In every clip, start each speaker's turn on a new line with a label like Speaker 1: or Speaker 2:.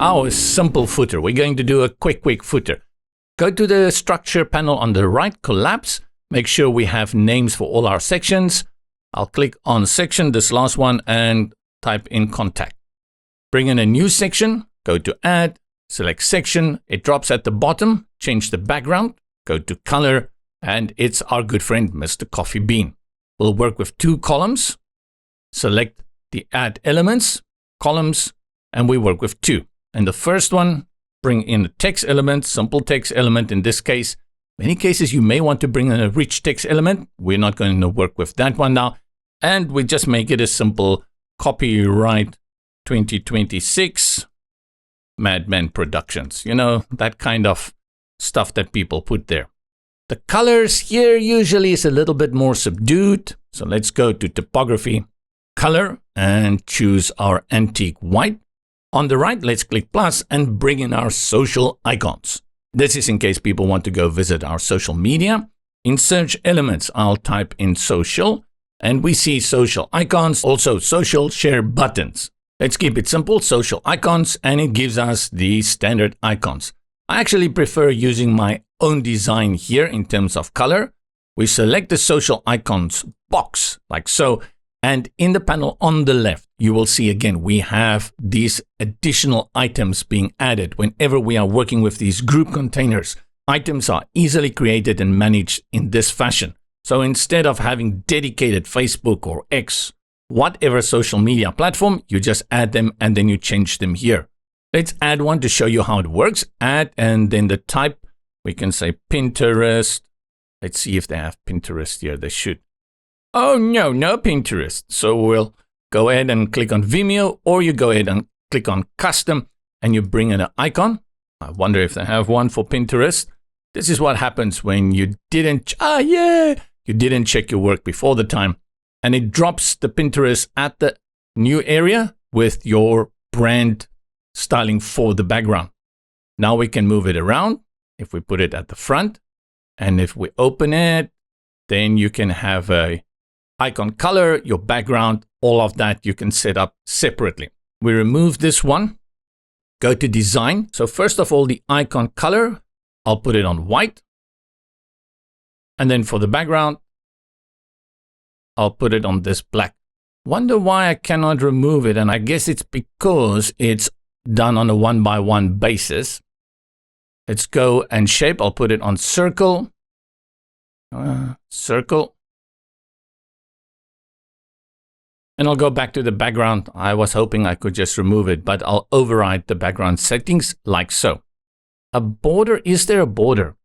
Speaker 1: our simple footer. We're going to do a quick footer. Go to the structure panel on the right, collapse. Make sure we have names for all our sections. I'll click on section, this last one, and type in contact. Bring in a new section, go to add, select section. It drops at the bottom. Change the background, go to color, and it's our good friend, Mr. Coffee Bean. We'll work with 2 columns. Select the add elements, columns, and we work with 2. And the first one, bring in a text element, simple text element in this case. Many cases you may want to bring in a rich text element. We're not going to work with that one now. And we just make it a simple copyright 2026 Madman Productions. You know, that kind of stuff that people put there. The colors here usually is a little bit more subdued. So let's go to typography, color, and choose our antique white. On the right, let's click plus and bring in our social icons. This is in case people want to go visit our social media. In search elements, I'll type in social, and we see social icons, also social share buttons. Let's keep it simple, social icons, and it gives us the standard icons. I actually prefer using my own design here in terms of color. We select the social icons box, like so, and in the panel on the left, you will see again, we have these additional items being added whenever we are working with these group containers. Items are easily created and managed in this fashion. So instead of having dedicated Facebook or X, whatever social media platform, you just add them and then you change them here. Let's add one to show you how it works. Add, and then the type, we can say Pinterest. Let's see if they have Pinterest here. They should. Oh, no Pinterest. So we'll go ahead and click on Vimeo, or you go ahead and click on custom and you bring in an icon. I wonder if they have one for Pinterest. This is what happens when you didn't, you didn't check your work before the time, and it drops the Pinterest at the new area with your brand styling for the background. Now we can move it around. If we put it at the front, and if we open it, then you can have a icon color, your background, all of that you can set up separately. We remove this one, go to design. So first of all, the icon color, I'll put it on white. And then for the background, I'll put it on this black. Wonder why I cannot remove it. And I guess it's because it's done on a 1-by-1 basis. Let's go and shape. I'll put it on circle. Circle. And I'll go back to the background. I was hoping I could just remove it, but I'll override the background settings like so. A border, is there a border?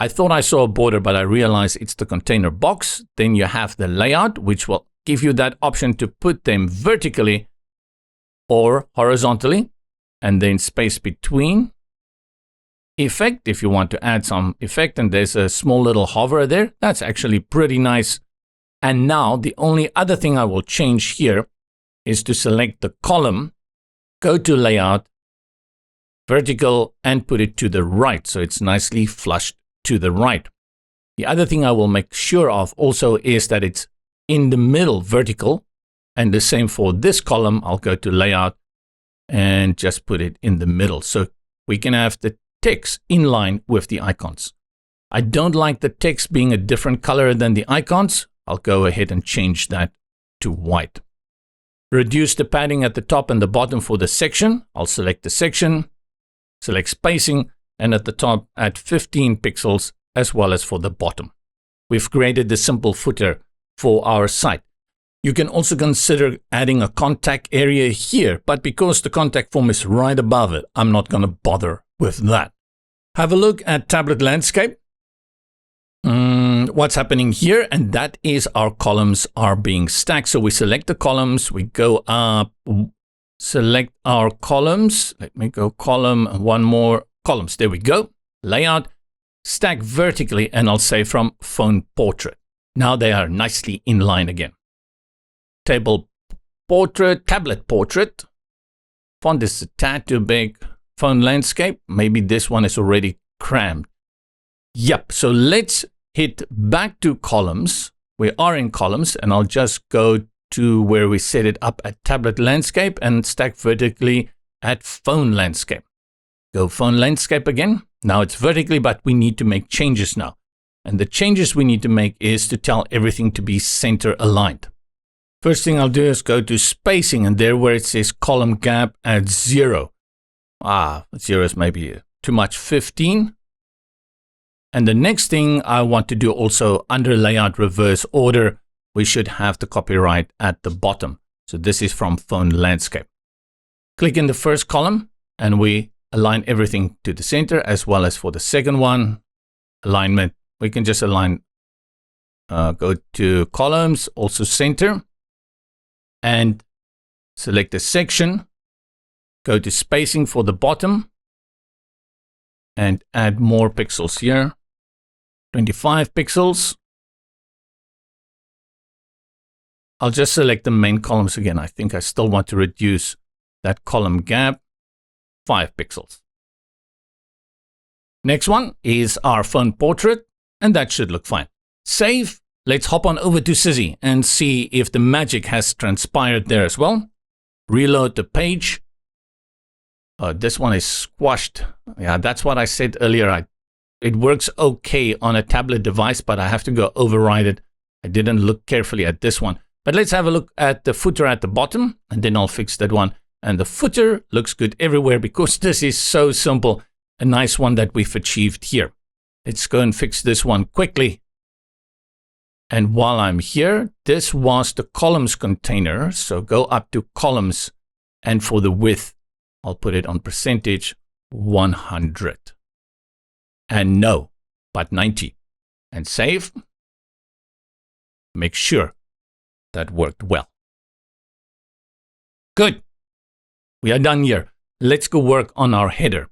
Speaker 1: I thought I saw a border, but I realized it's the container box. Then you have the layout, which will give you that option to put them vertically or horizontally, and then space between. Effect, if you want to add some effect, and there's a small little hover there. That's actually pretty nice. And now the only other thing I will change here is to select the column, go to layout, vertical, and put it to the right. So it's nicely flushed to the right. The other thing I will make sure of also is that it's in the middle vertical, and the same for this column. I'll go to layout and just put it in the middle. So we can have the text in line with the icons. I don't like the text being a different color than the icons. I'll go ahead and change that to white. Reduce the padding at the top and the bottom for the section. I'll select the section, select spacing, and at the top add 15 pixels as well as for the bottom. We've created the simple footer for our site. You can also consider adding a contact area here, but because the contact form is right above it, I'm not going to bother with that. Have a look at tablet landscape. What's happening here, and that is our columns are being stacked. So we select the columns, we go up, select our columns. Let me go column, one more columns. There we go. Layout, stack vertically, and I'll say from phone portrait. Now they are nicely in line again. Table portrait, tablet portrait. Font is a tad too big. Phone landscape, maybe this one is already crammed. Yep, so let's hit back to columns. We are in columns, and I'll just go to where we set it up at tablet landscape and stack vertically at phone landscape. Go phone landscape again. Now it's vertically, but we need to make changes now. And the changes we need to make is to tell everything to be center aligned. First thing I'll do is go to spacing, and there where it says column gap, add 0. 0 is maybe too much, 15. And the next thing I want to do also under layout reverse order, we should have the copyright at the bottom. So this is from phone landscape. Click in the first column and we align everything to the center, as well as for the second one, alignment. We can just align, go to columns, also center, and select a section. Go to spacing for the bottom and add more pixels here. 25 pixels. I'll just select the main columns again. I think I still want to reduce that column gap. 5 pixels. Next one is our phone portrait, and that should look fine. Save. Let's hop on over to Sizzy and see if the magic has transpired there as well. Reload the page. This one is squashed. Yeah, that's what I said earlier. It works okay on a tablet device, but I have to go override it. I didn't look carefully at this one. But let's have a look at the footer at the bottom, and then I'll fix that one. And the footer looks good everywhere because this is so simple. A nice one that we've achieved here. Let's go and fix this one quickly. And while I'm here, this was the columns container. So go up to columns, and for the width, I'll put it on percentage 100. And no, but 90. And save. Make sure that worked well. Good. We are done here. Let's go work on our header.